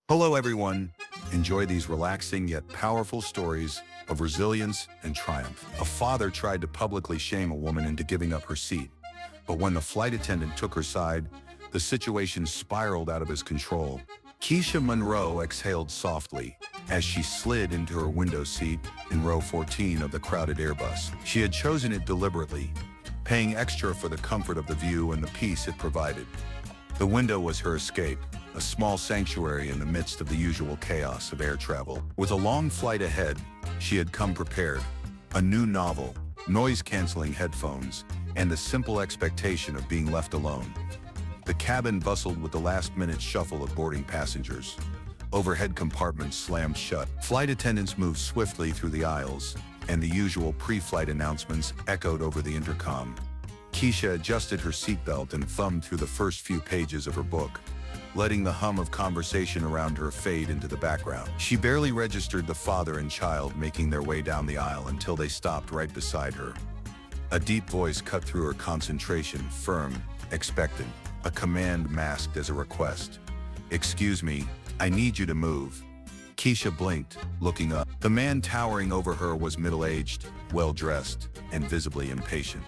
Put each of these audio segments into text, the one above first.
Hello, everyone. Enjoy these relaxing yet powerful stories of resilience and triumph. A father tried to publicly shame a woman into giving up her seat, but when the flight attendant took her side, the situation spiraled out of his control. Kesha Monroe exhaled softly as she slid into her window seat in row 14 of the crowded Airbus. She had chosen it deliberately, paying extra for the comfort of the view and the peace it provided. The window was her escape, a small sanctuary in the midst of the usual chaos of air travel. With a long flight ahead, she had come prepared. A new novel, noise-canceling headphones, and the simple expectation of being left alone. The cabin bustled with the last-minute shuffle of boarding passengers. Overhead compartments slammed shut. Flight attendants moved swiftly through the aisles, and the usual pre-flight announcements echoed over the intercom. Kesha adjusted her seatbelt and thumbed through the first few pages of her book, letting the hum of conversation around her fade into the background. She barely registered the father and child making their way down the aisle until they stopped right beside her. A deep voice cut through her concentration, firm, expectant, a command masked as a request. "Excuse me, I need you to move." Kesha blinked, looking up. The man towering over her was middle-aged, well-dressed, and visibly impatient.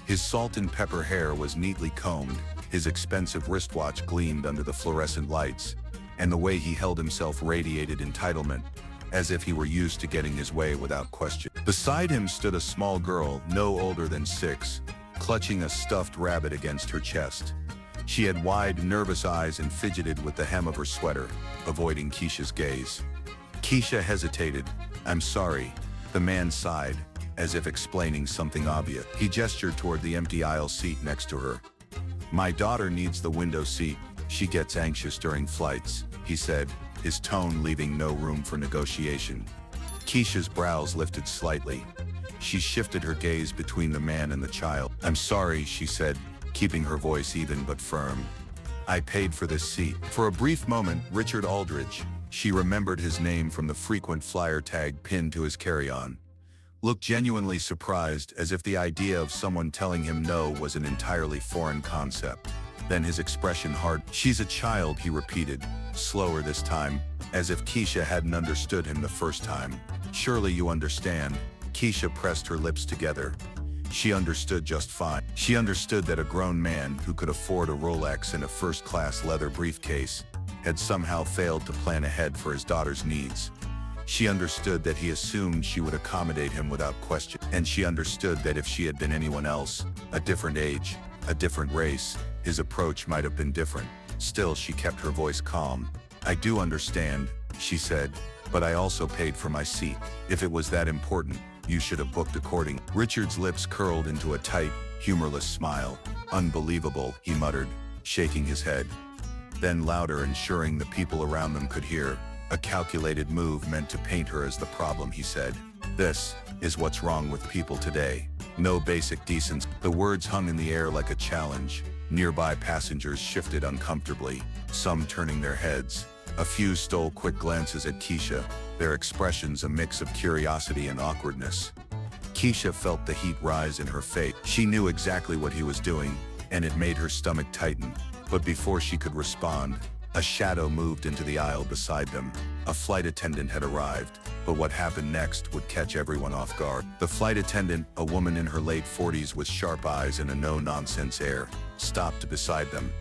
His salt and pepper hair was neatly combed, his expensive wristwatch gleamed under the fluorescent lights, and the way he held himself radiated entitlement, as if he were used to getting his way without question. Beside him stood a small girl, no older than 6, clutching a stuffed rabbit against her chest. She had wide, nervous eyes and fidgeted with the hem of her sweater, avoiding Kesha's gaze. Kesha hesitated. "I'm sorry," the man sighed, as if explaining something obvious. He gestured toward the empty aisle seat next to her. "My daughter needs the window seat. She gets anxious during flights," he said, his tone leaving no room for negotiation. Kesha's brows lifted slightly. She shifted her gaze between the man and the child. "I'm sorry," she said, keeping her voice even but firm. "I paid for this seat." For a brief moment, Richard Aldridge, she remembered his name from the frequent flyer tag pinned to his carry-on, looked genuinely surprised, as if the idea of someone telling him no was an entirely foreign concept. Then his expression hardened. "She's a child," he repeated, slower this time, as if Kesha hadn't understood him the first time. "Surely you understand." Kesha pressed her lips together. She understood just fine. She understood that a grown man who could afford a Rolex and a first-class leather briefcase had somehow failed to plan ahead for his daughter's needs. She understood that he assumed she would accommodate him without question. And she understood that if she had been anyone else, a different age, a different race, his approach might have been different. Still, she kept her voice calm. "I do understand," she said, "but I also paid for my seat. If it was that important, you should have booked accordingly." Richard's lips curled into a tight, humorless smile. "Unbelievable," he muttered, shaking his head. Then louder, ensuring the people around them could hear. "A calculated move meant to paint her as the problem," he said. "This is what's wrong with people today. No basic decency." The words hung in the air like a challenge. Nearby passengers shifted uncomfortably, some turning their heads. A few stole quick glances at Kesha, their expressions a mix of curiosity and awkwardness. Kesha felt the heat rise in her face. She knew exactly what he was doing, and it made her stomach tighten. But before she could respond, a shadow moved into the aisle beside them. A flight attendant had arrived, but what happened next would catch everyone off guard. The flight attendant, a woman in her late 40s with sharp eyes and a no-nonsense air, stopped beside them.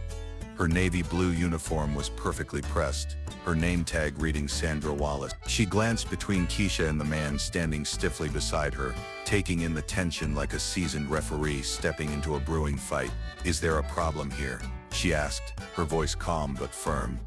Her navy blue uniform was perfectly pressed, her name tag reading Sandra Wallace. She glanced between Kesha and the man standing stiffly beside her, taking in the tension like a seasoned referee stepping into a brewing fight. "Is there a problem here?" she asked, her voice calm but firm.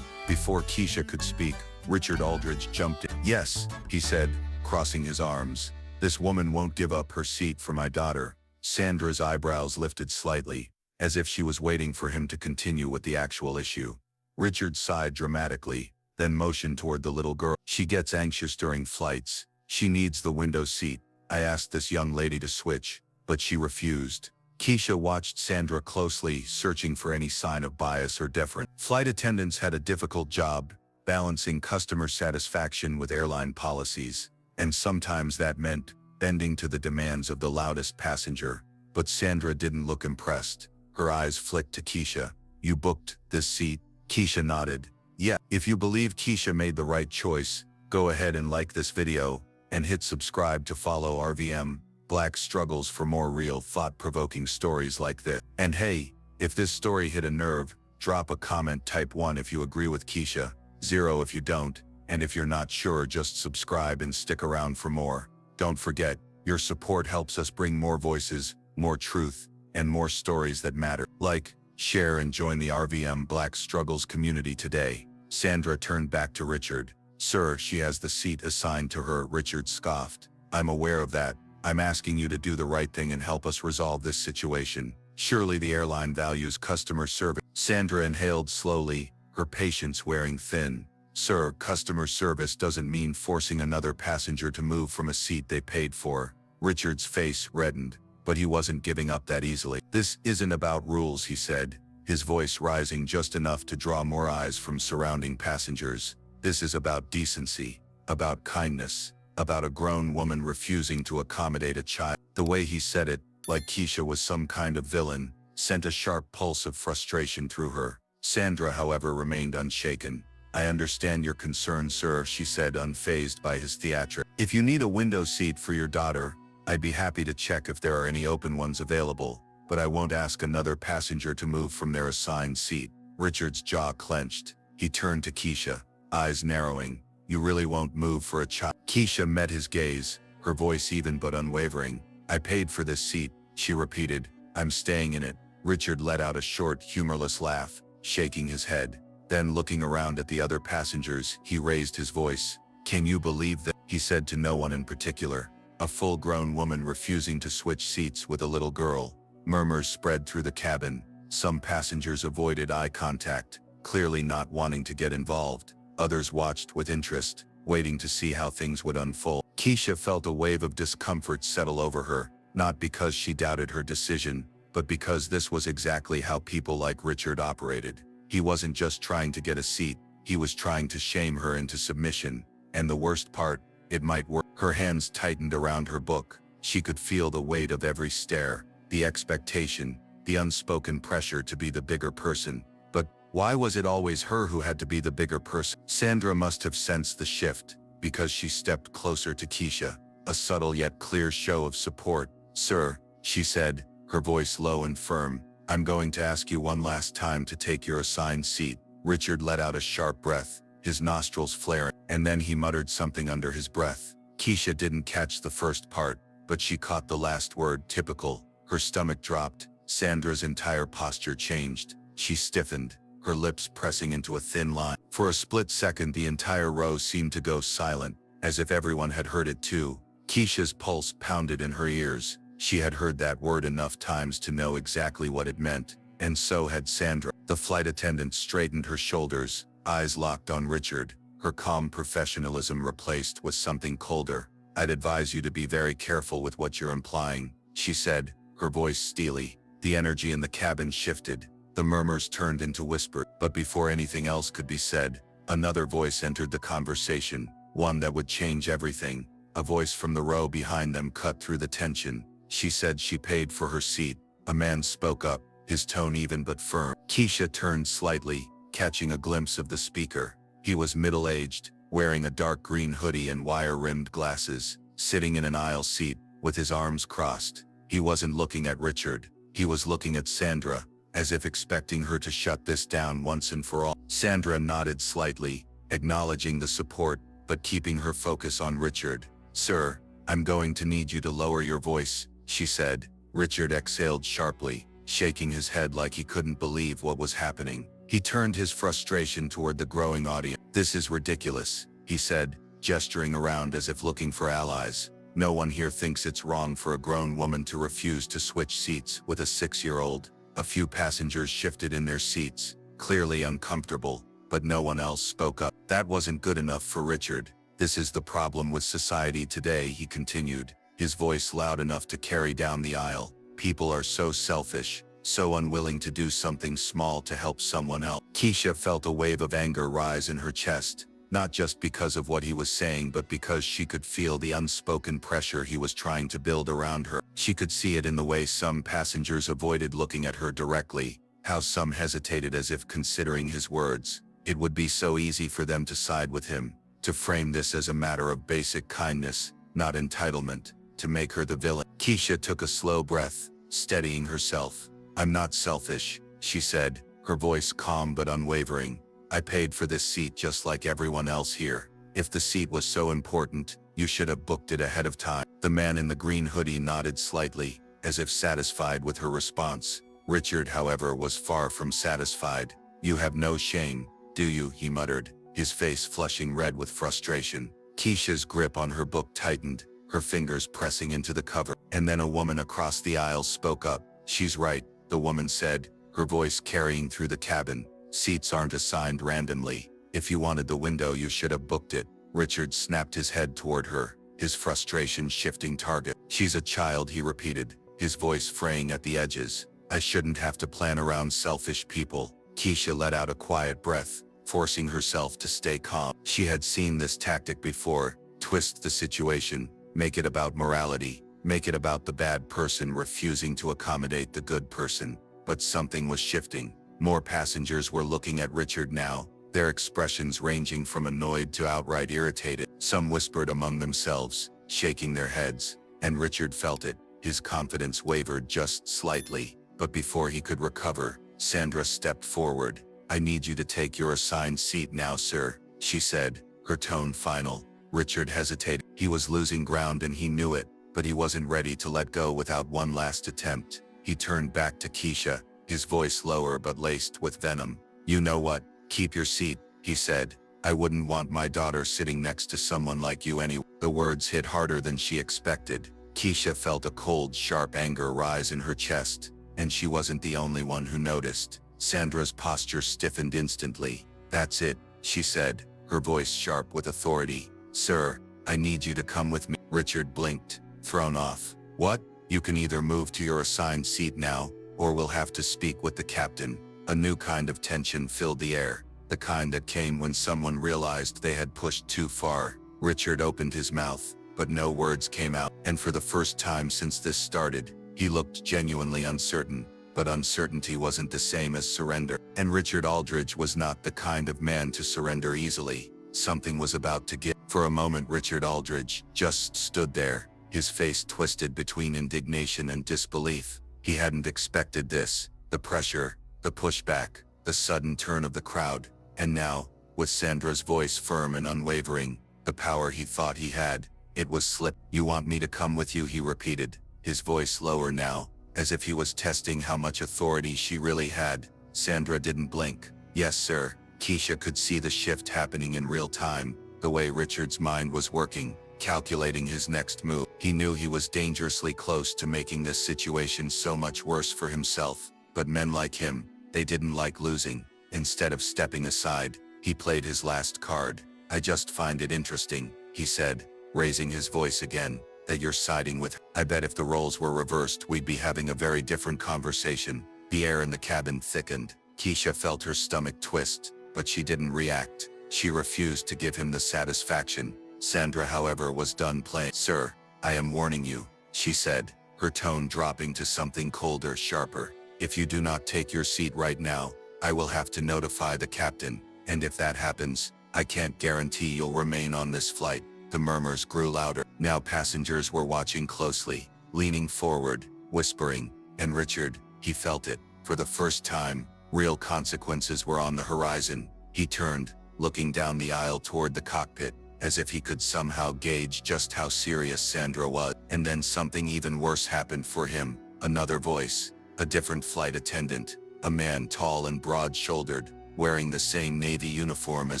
Before Kesha could speak, Richard Aldridge jumped in. "Yes," he said, crossing his arms. "This woman won't give up her seat for my daughter." Sandra's eyebrows lifted slightly, as if she was waiting for him to continue with the actual issue. Richard sighed dramatically, then motioned toward the little girl. "She gets anxious during flights. She needs the window seat. I asked this young lady to switch, but she refused." Kesha watched Sandra closely, searching for any sign of bias or deference. Flight attendants had a difficult job, balancing customer satisfaction with airline policies, and sometimes that meant bending to the demands of the loudest passenger. But Sandra didn't look impressed. Her eyes flicked to Kesha. "You booked this seat?" Kesha nodded. Yeah, if you believe Kesha made the right choice, go ahead and like this video, and hit subscribe to follow RVM Black Struggles for more real thought-provoking stories like this. And hey, if this story hit a nerve, drop a comment, type 1 if you agree with Kesha, 0 if you don't, and if you're not sure, just subscribe and stick around for more. Don't forget, your support helps us bring more voices, more truth, and more stories that matter. Like, share and join the RVM Black Struggles community today. Sandra turned back to Richard. Sir, she has the seat assigned to her. Richard scoffed. I'm aware of that. I'm asking you to do the right thing and help us resolve this situation. Surely the airline values customer service. Sandra inhaled slowly, her patience wearing thin. Sir, customer service doesn't mean forcing another passenger to move from a seat they paid for. Richard's face reddened, but he wasn't giving up that easily. This isn't about rules, he said, his voice rising just enough to draw more eyes from surrounding passengers. This is about decency, about kindness, about a grown woman refusing to accommodate a child. The way he said it, like Kesha was some kind of villain, sent a sharp pulse of frustration through her. Sandra, however, remained unshaken. I understand your concern, sir, she said, unfazed by his theatrics. If you need a window seat for your daughter, I'd be happy to check if there are any open ones available, but I won't ask another passenger to move from their assigned seat. Richard's jaw clenched. He turned to Kesha, eyes narrowing. You really won't move for a child? Kesha met his gaze, her voice even but unwavering. I paid for this seat, she repeated. I'm staying in it. Richard let out a short, humorless laugh, shaking his head. Then, looking around at the other passengers, he raised his voice. Can you believe that? He said to no one in particular. A full-grown woman refusing to switch seats with a little girl. Murmurs spread through the cabin. Some passengers avoided eye contact, clearly not wanting to get involved. Others watched with interest, waiting to see how things would unfold. Kesha felt a wave of discomfort settle over her, not because she doubted her decision, but because this was exactly how people like Richard operated. He wasn't just trying to get a seat, he was trying to shame her into submission. And the worst part, it might work. Her hands tightened around her book. She could feel the weight of every stare, the expectation, the unspoken pressure to be the bigger person. But why was it always her who had to be the bigger person? Sandra must have sensed the shift, because she stepped closer to Kesha, a subtle yet clear show of support. Sir, she said, her voice low and firm, I'm going to ask you one last time to take your assigned seat. Richard let out a sharp breath, his nostrils flaring, and then he muttered something under his breath. Kesha didn't catch the first part, but she caught the last word. Typical. Her stomach dropped. Sandra's entire posture changed. She stiffened, her lips pressing into a thin line. For a split second, the entire row seemed to go silent, as if everyone had heard it too. Kesha's pulse pounded in her ears. She had heard that word enough times to know exactly what it meant, and so had Sandra. The flight attendant straightened her shoulders, eyes locked on Richard, her calm professionalism replaced with something colder. I'd advise you to be very careful with what you're implying, she said, her voice steely. The energy in the cabin shifted. The murmurs turned into whispers. But before anything else could be said, another voice entered the conversation, one that would change everything. A voice from the row behind them cut through the tension. She said she paid for her seat. A man spoke up, his tone even but firm. Kesha turned slightly, catching a glimpse of the speaker. He was middle-aged, wearing a dark green hoodie and wire-rimmed glasses, sitting in an aisle seat, with his arms crossed. He wasn't looking at Richard. He was looking at Sandra, as if expecting her to shut this down once and for all. Sandra nodded slightly, acknowledging the support, but keeping her focus on Richard. Sir, I'm going to need you to lower your voice, she said. Richard exhaled sharply, shaking his head like he couldn't believe what was happening. He turned his frustration toward the growing audience. This is ridiculous, he said, gesturing around as if looking for allies. No one here thinks it's wrong for a grown woman to refuse to switch seats with a 6-year-old. A few passengers shifted in their seats, clearly uncomfortable, but no one else spoke up. That wasn't good enough for Richard. This is the problem with society today, he continued, his voice loud enough to carry down the aisle. People are so selfish, so unwilling to do something small to help someone else. Kesha felt a wave of anger rise in her chest, not just because of what he was saying but because she could feel the unspoken pressure he was trying to build around her. She could see it in the way some passengers avoided looking at her directly, how some hesitated as if considering his words, It would be so easy for them to side with him, to frame this as a matter of basic kindness, not entitlement, to make her the villain. Kesha took a slow breath, steadying herself. "I'm not selfish," she said, her voice calm but unwavering. "I paid for this seat just like everyone else here. If the seat was so important, you should have booked it ahead of time." The man in the green hoodie nodded slightly, as if satisfied with her response. Richard, however, was far from satisfied. "You have no shame, do you?" he muttered, his face flushing red with frustration. Kesha's grip on her book tightened, her fingers pressing into the cover. And then a woman across the aisle spoke up. "She's right," the woman said, her voice carrying through the cabin. "Seats aren't assigned randomly. If you wanted the window, you should have booked it." Richard snapped his head toward her, his frustration shifting target. "She's a child," he repeated, his voice fraying at the edges. "I shouldn't have to plan around selfish people." Kesha let out a quiet breath, forcing herself to stay calm. She had seen this tactic before: twist the situation, make it about morality, make it about the bad person refusing to accommodate the good person. But something was shifting. More passengers were looking at Richard now, their expressions ranging from annoyed to outright irritated. Some whispered among themselves, shaking their heads, and Richard felt it. His confidence wavered just slightly, but before he could recover, Sandra stepped forward. "I need you to take your assigned seat now, sir," she said, her tone final. Richard hesitated. He was losing ground and he knew it, but he wasn't ready to let go without one last attempt. He turned back to Kesha, his voice lower but laced with venom. "You know what? Keep your seat," he said. "I wouldn't want my daughter sitting next to someone like you anyway." The words hit harder than she expected. Kesha felt a cold, sharp anger rise in her chest, and she wasn't the only one who noticed. Sandra's posture stiffened instantly. "That's it," she said, her voice sharp with authority. "Sir, I need you to come with me." Richard blinked, thrown off. "What? You can either move to your assigned seat now, or we'll have to speak with the captain." A new kind of tension filled the air, the kind that came when someone realized they had pushed too far. Richard opened his mouth, but no words came out, and for the first time since this started, he looked genuinely uncertain. But uncertainty wasn't the same as surrender, and Richard Aldridge was not the kind of man to surrender easily. Something was about to give. For a moment Richard Aldridge just stood there, his face twisted between indignation and disbelief. He hadn't expected this, the pressure, the pushback, the sudden turn of the crowd, and now, with Sandra's voice firm and unwavering, the power he thought he had, it was slip. "You want me to come with you?" he repeated, his voice lower now, as if he was testing how much authority she really had. Sandra didn't blink. "Yes, sir." Kesha could see the shift happening in real time, the way Richard's mind was working, calculating his next move. He knew he was dangerously close to making this situation so much worse for himself, but men like him, they didn't like losing. Instead of stepping aside, he played his last card. "I just find it interesting," he said, raising his voice again, "that you're siding with her. I bet if the roles were reversed, we'd be having a very different conversation." The air in the cabin thickened. Kesha felt her stomach twist, but she didn't react. She refused to give him the satisfaction. Sandra, however, was done playing. "Sir, I am warning you," she said, her tone dropping to something colder, sharper. "If you do not take your seat right now, I will have to notify the captain, and if that happens, I can't guarantee you'll remain on this flight." The murmurs grew louder. Now passengers were watching closely, leaning forward, whispering, and Richard, he felt it. For the first time, real consequences were on the horizon. He turned, looking down the aisle toward the cockpit, as if he could somehow gauge just how serious Sandra was. And then something even worse happened for him. Another voice, a different flight attendant, a man tall and broad-shouldered, wearing the same Navy uniform as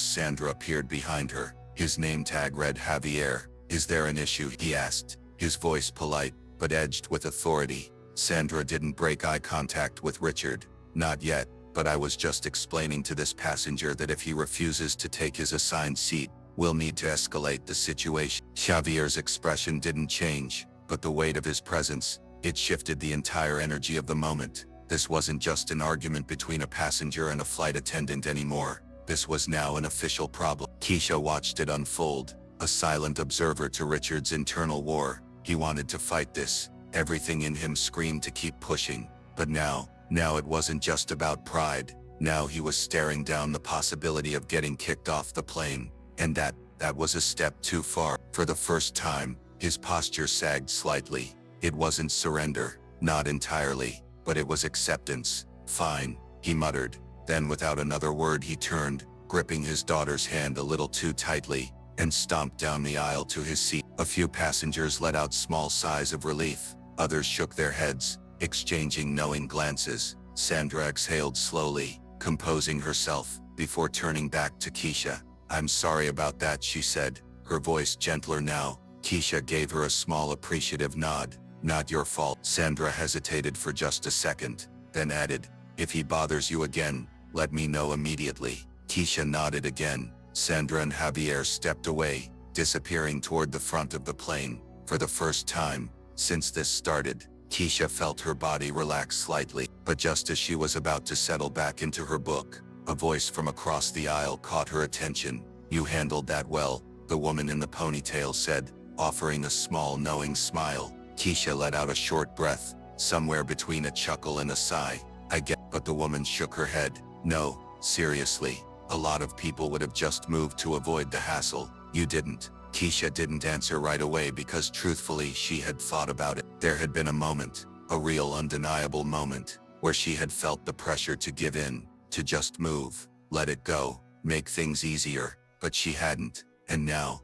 Sandra, appeared behind her. His name tag read Javier. "Is there an issue?" he asked, his voice polite, but edged with authority. Sandra didn't break eye contact with Richard. "Not yet, but I was just explaining to this passenger that if he refuses to take his assigned seat, we'll need to escalate the situation." Javier's expression didn't change, but the weight of his presence, it shifted the entire energy of the moment. This wasn't just an argument between a passenger and a flight attendant anymore. This was now an official problem. Kesha watched it unfold, a silent observer to Richard's internal war. He wanted to fight this. Everything in him screamed to keep pushing. But now it wasn't just about pride. Now he was staring down the possibility of getting kicked off the plane, and that was a step too far. For the first time, his posture sagged slightly. It wasn't surrender, not entirely, but it was acceptance. Fine, he muttered. Then without another word he turned, gripping his daughter's hand a little too tightly, and stomped down the aisle to his seat. A few passengers let out small sighs of relief. Others shook their heads, exchanging knowing glances. Sandra exhaled slowly, composing herself, before turning back to Kesha. "I'm sorry about that," she said, her voice gentler now. Kesha gave her a small appreciative nod. "Not your fault." Sandra hesitated for just a second, then added, "If he bothers you again, let me know immediately." Kesha nodded again. Sandra and Javier stepped away, disappearing toward the front of the plane. For the first time since this started, Kesha felt her body relax slightly. But just as she was about to settle back into her book, a voice from across the aisle caught her attention. "You handled that well," the woman in the ponytail said, offering a small knowing smile. Kesha let out a short breath, somewhere between a chuckle and a sigh. "I get," but the woman shook her head. "No, seriously. A lot of people would have just moved to avoid the hassle. You didn't." Kesha didn't answer right away because truthfully she had thought about it. There had been a moment, a real undeniable moment, where she had felt the pressure to give in, to just move, let it go, make things easier, but she hadn't. And now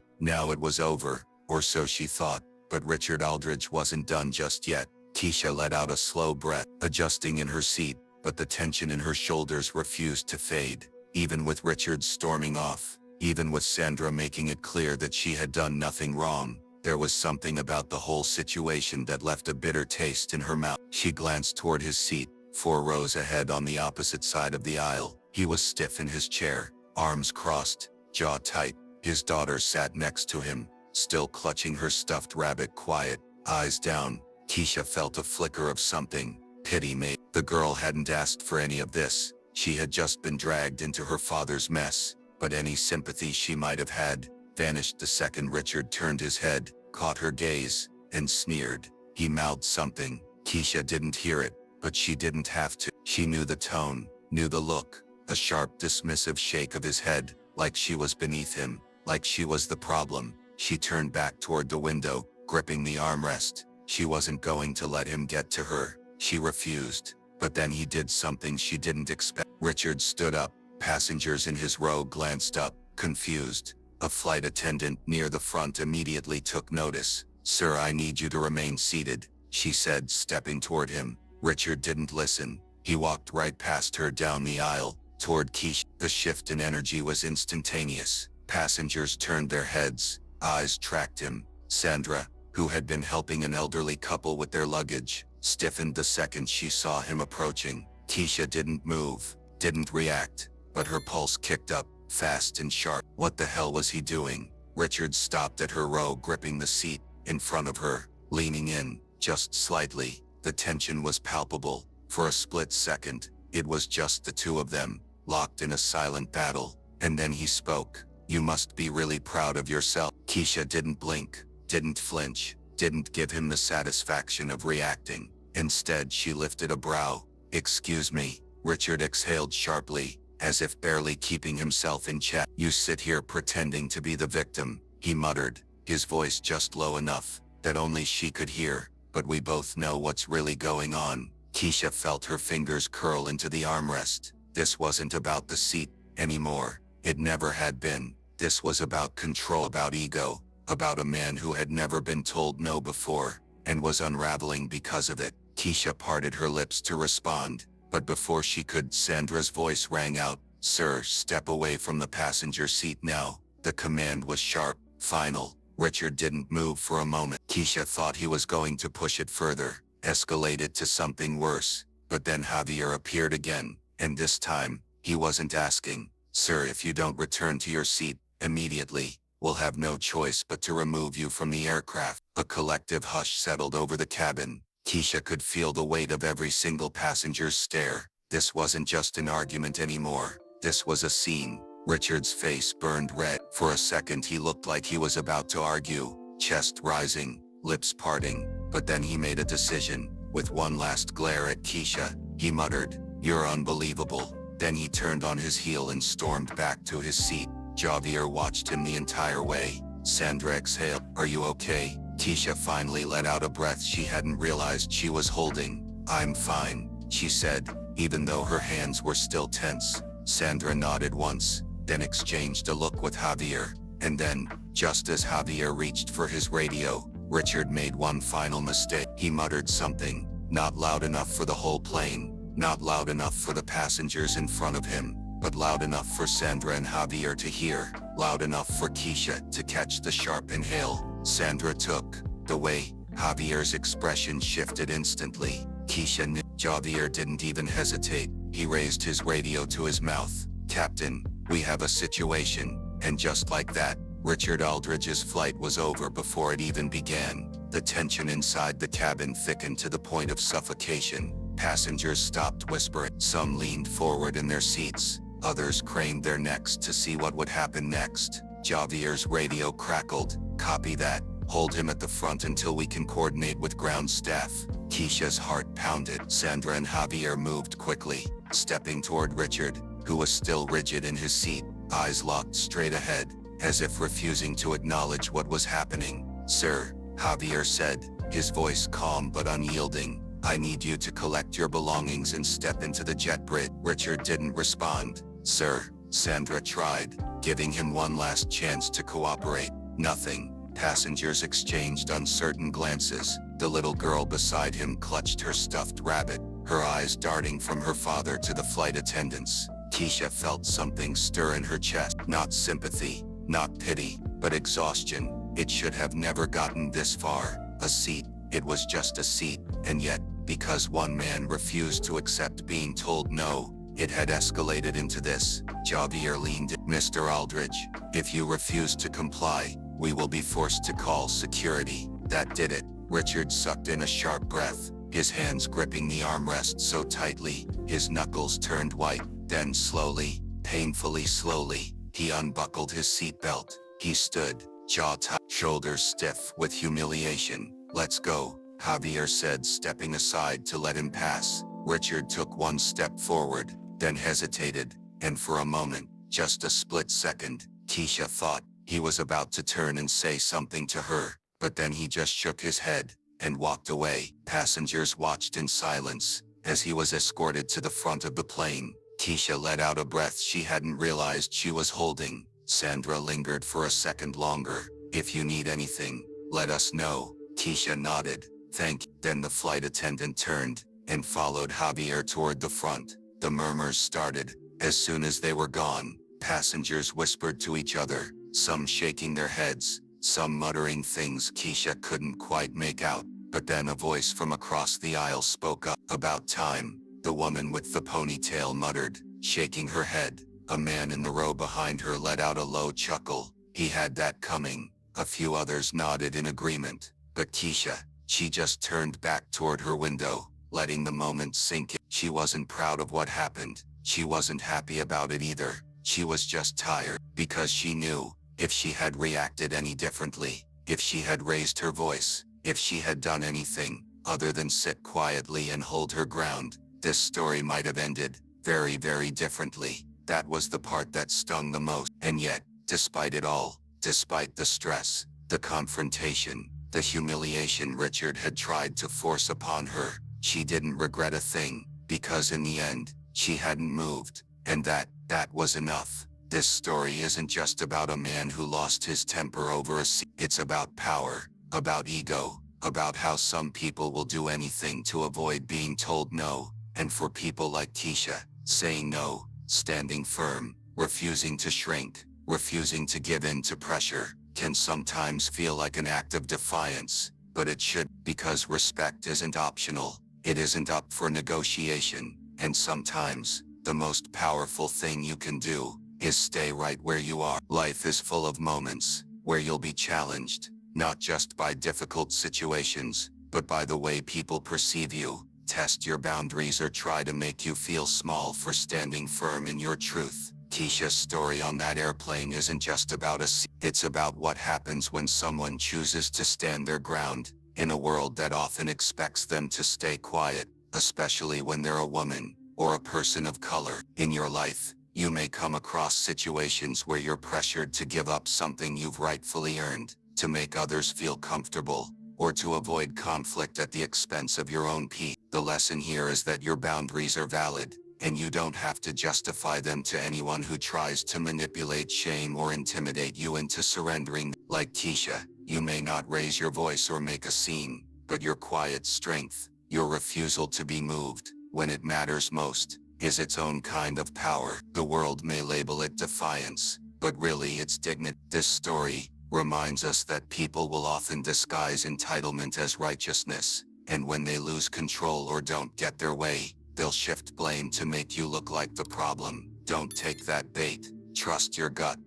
it was over, or so she thought. But Richard Aldridge wasn't done just yet. Kesha let out a slow breath, adjusting in her seat, but the tension in her shoulders refused to fade. Even with Richard storming off, even with Sandra making it clear that she had done nothing wrong, there was something about the whole situation that left a bitter taste in her mouth. She glanced toward his seat, 4 rows ahead on the opposite side of the aisle. He was stiff in his chair, arms crossed, jaw tight. His daughter sat next to him, still clutching her stuffed rabbit, quiet, eyes down. Kesha felt a flicker of something. Pity maybe. The girl hadn't asked for any of this. She had just been dragged into her father's mess. But any sympathy she might have had vanished the second Richard turned his head, caught her gaze, and sneered. He mouthed something. Kesha didn't hear it, but she didn't have to. She knew the tone, knew the look, a sharp dismissive shake of his head, like she was beneath him, like she was the problem. She turned back toward the window, gripping the armrest. She wasn't going to let him get to her. She refused. But then he did something she didn't expect. Richard stood up. Passengers in his row glanced up, confused. A flight attendant near the front immediately took notice. "Sir, I need you to remain seated," she said, stepping toward him. Richard didn't listen. He walked right past her down the aisle, toward Kesha. The shift in energy was instantaneous. Passengers turned their heads, eyes tracked him. Sandra, who had been helping an elderly couple with their luggage, stiffened the second she saw him approaching. Kesha didn't move, didn't react, but her pulse kicked up, fast and sharp. What the hell was he doing? Richard stopped at her row, gripping the seat in front of her, leaning in, just slightly. The tension was palpable. For a split second, it was just the two of them, locked in a silent battle. And then he spoke. "You must be really proud of yourself." Kesha didn't blink, didn't flinch, didn't give him the satisfaction of reacting. Instead, she lifted a brow. "Excuse me." Richard exhaled sharply, as if barely keeping himself in check. "You sit here pretending to be the victim," he muttered, his voice just low enough that only she could hear. "But we both know what's really going on." Kesha felt her fingers curl into the armrest. This wasn't about the seat anymore. It never had been. This was about control, about ego, about a man who had never been told no before, and was unraveling because of it. Kesha parted her lips to respond, but before she could, Sandra's voice rang out. "Sir, step away from the passenger seat now." The command was sharp, final. Richard didn't move for a moment. Kesha thought he was going to push it further, escalate it to something worse. But then Javier appeared again, and this time, he wasn't asking. "Sir, if you don't return to your seat immediately, we'll have no choice but to remove you from the aircraft." A collective hush settled over the cabin. Kesha could feel the weight of every single passenger's stare. This wasn't just an argument anymore. This was a scene. Richard's face burned red. For a second he looked like he was about to argue, chest rising, lips parting. But then he made a decision. With one last glare at Kesha, he muttered, "You're unbelievable." Then he turned on his heel and stormed back to his seat. Javier watched him the entire way. Sandra exhaled. "Are you okay?" Kesha finally let out a breath she hadn't realized she was holding. "I'm fine," she said, even though her hands were still tense. Sandra nodded once, then exchanged a look with Javier. And then, just as Javier reached for his radio, Richard made one final mistake. He muttered something, not loud enough for the whole plane, not loud enough for the passengers in front of him, but loud enough for Sandra and Javier to hear, loud enough for Kesha to catch the sharp inhale. Sandra took the way. Javier's expression shifted instantly. Kesha knew. Javier didn't even hesitate. He raised his radio to his mouth. "Captain, we have a situation." And just like that, Richard Aldridge's flight was over before it even began. The tension inside the cabin thickened to the point of suffocation. Passengers stopped whispering. Some leaned forward in their seats. Others craned their necks to see what would happen next. Javier's radio crackled. "Copy that. Hold him at the front until we can coordinate with ground staff." Kesha's heart pounded. Sandra and Javier moved quickly, stepping toward Richard, who was still rigid in his seat, eyes locked straight ahead, as if refusing to acknowledge what was happening. "Sir," Javier said, his voice calm but unyielding, "I need you to collect your belongings and step into the jet bridge." Richard didn't respond. "Sir," Sandra tried, giving him one last chance to cooperate. Nothing. Passengers exchanged uncertain glances. The little girl beside him clutched her stuffed rabbit, her eyes darting from her father to the flight attendants. Kesha felt something stir in her chest. Not sympathy, not pity, but exhaustion. It should have never gotten this far. A seat. It was just a seat. And yet, because one man refused to accept being told no, it had escalated into this. Javier leaned in. "Mr. Aldridge, if you refuse to comply, we will be forced to call security." That did it. Richard sucked in a sharp breath, his hands gripping the armrest so tightly, his knuckles turned white. Then slowly, painfully slowly, he unbuckled his seatbelt. He stood, jaw tight, shoulders stiff with humiliation. "Let's go," Javier said, stepping aside to let him pass. Richard took one step forward, then hesitated, and for a moment, just a split second, Kesha thought he was about to turn and say something to her, but then he just shook his head and walked away. Passengers watched in silence as he was escorted to the front of the plane. Kesha let out a breath she hadn't realized she was holding. Sandra lingered for a second longer. "If you need anything, let us know." Kesha nodded. "Thank you." Then the flight attendant turned and followed Javier toward the front. The murmurs started. As soon as they were gone, passengers whispered to each other, some shaking their heads, some muttering things Kesha couldn't quite make out. But then a voice from across the aisle spoke up. "About time," the woman with the ponytail muttered, shaking her head. A man in the row behind her let out a low chuckle. He had that coming. A few others nodded in agreement. But Kesha, she just turned back toward her window, letting the moment sink in. She wasn't proud of what happened. She wasn't happy about it either. She was just tired, because she knew, if she had reacted any differently, if she had raised her voice, if she had done anything other than sit quietly and hold her ground, this story might have ended very, very differently. That was the part that stung the most. And yet, despite it all, despite the stress, the confrontation, the humiliation Richard had tried to force upon her, she didn't regret a thing, because in the end, she hadn't moved, and that was enough. This story isn't just about a man who lost his temper over a seat. It's about power, about ego, about how some people will do anything to avoid being told no, and for people like Kesha, saying no, standing firm, refusing to shrink, refusing to give in to pressure, can sometimes feel like an act of defiance, but it should, because respect isn't optional, it isn't up for negotiation, and sometimes, the most powerful thing you can do is stay right where you are. Life is full of moments where you'll be challenged, not just by difficult situations, but by the way people perceive you, test your boundaries, or try to make you feel small for standing firm in your truth. Kesha's story on that airplane isn't just about a seat. It's about what happens when someone chooses to stand their ground, in a world that often expects them to stay quiet, especially when they're a woman. or a person of color. In your life, you may come across situations where you're pressured to give up something you've rightfully earned, to make others feel comfortable, or to avoid conflict at the expense of your own peace. The lesson here is that your boundaries are valid, and you don't have to justify them to anyone who tries to manipulate, shame, or intimidate you into surrendering. Like Kesha, you may not raise your voice or make a scene, but your quiet strength, your refusal to be moved when it matters most, is its own kind of power. The world may label it defiance, but really it's dignity. This story reminds us that people will often disguise entitlement as righteousness, and when they lose control or don't get their way, they'll shift blame to make you look like the problem. Don't take that bait. Trust your gut.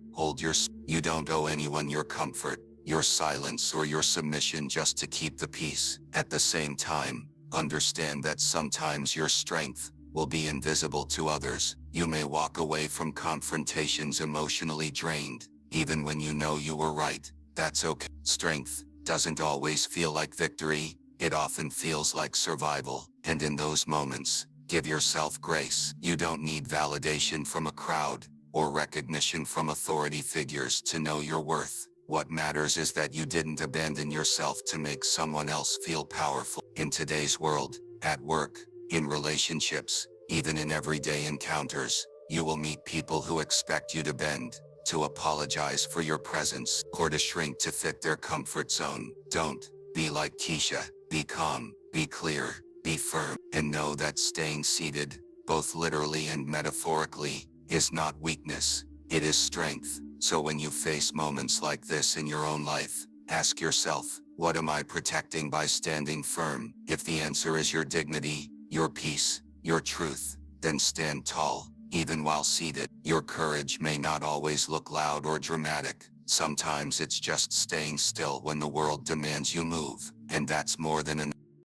You don't owe anyone your comfort, your silence, or your submission just to keep the peace. At the same time, understand that sometimes your strength will be invisible to others. You may walk away from confrontations emotionally drained, even when you know you were right. That's okay. Strength doesn't always feel like victory. It often feels like survival. And in those moments, give yourself grace. You don't need validation from a crowd or recognition from authority figures to know your worth. What matters is that you didn't abandon yourself to make someone else feel powerful. In today's world, at work, in relationships, even in everyday encounters, you will meet people who expect you to bend, to apologize for your presence, or to shrink to fit their comfort zone. Don't be like Kesha. Be calm, be clear, be firm, and know that staying seated, both literally and metaphorically, is not weakness, it is strength. So when you face moments like this in your own life, ask yourself, what am I protecting by standing firm? If the answer is your dignity, your peace, your truth, then stand tall, even while seated. Your courage may not always look loud or dramatic. Sometimes it's just staying still when the world demands you move, and that's more than enough.